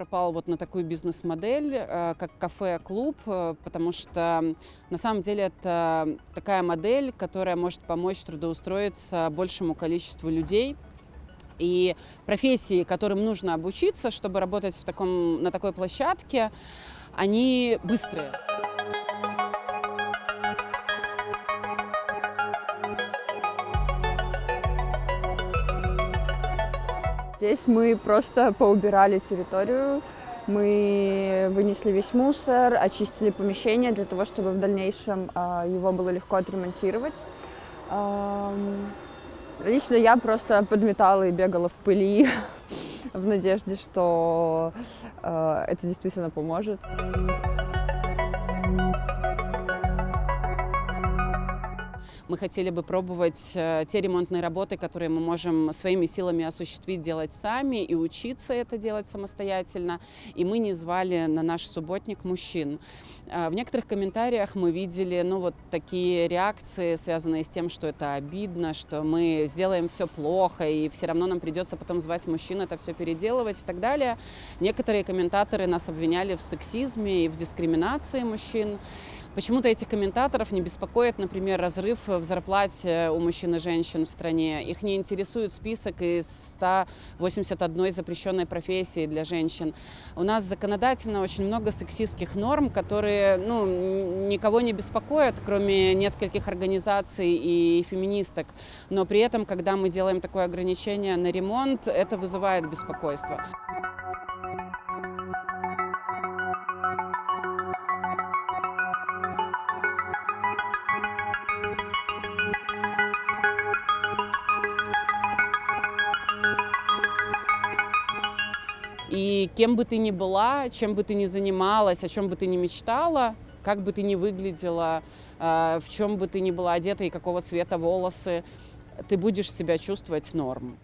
пропал вот на такую бизнес-модель, как кафе-клуб, потому что на самом деле это такая модель, которая может помочь трудоустроиться большему количеству людей. И профессии, которым нужно обучиться, чтобы работать на такой площадке, они быстрые. Здесь мы просто поубирали территорию, мы вынесли весь мусор, очистили помещение для того, чтобы в дальнейшем его было легко отремонтировать. Лично я просто подметала и бегала в пыли в надежде, что это действительно поможет. Мы хотели бы пробовать те ремонтные работы, которые мы можем своими силами осуществить, делать сами и учиться это делать самостоятельно. И мы не звали на наш субботник мужчин. В некоторых комментариях мы видели вот такие реакции, связанные с тем, что это обидно, что мы сделаем все плохо, и все равно нам придется потом звать мужчин, это все переделывать и так далее. Некоторые комментаторы нас обвиняли в сексизме и в дискриминации мужчин. Почему-то этих комментаторов не беспокоит, например, разрыв в зарплате у мужчин и женщин в стране. Их не интересует список из 181 запрещенной профессии для женщин. У нас законодательно очень много сексистских норм, которые никого не беспокоят, кроме нескольких организаций и феминисток. Но при этом, когда мы делаем такое ограничение на ремонт, это вызывает беспокойство. И кем бы ты ни была, чем бы ты ни занималась, о чем бы ты ни мечтала, как бы ты ни выглядела, в чем бы ты ни была одета и какого цвета волосы, ты будешь себя чувствовать норм.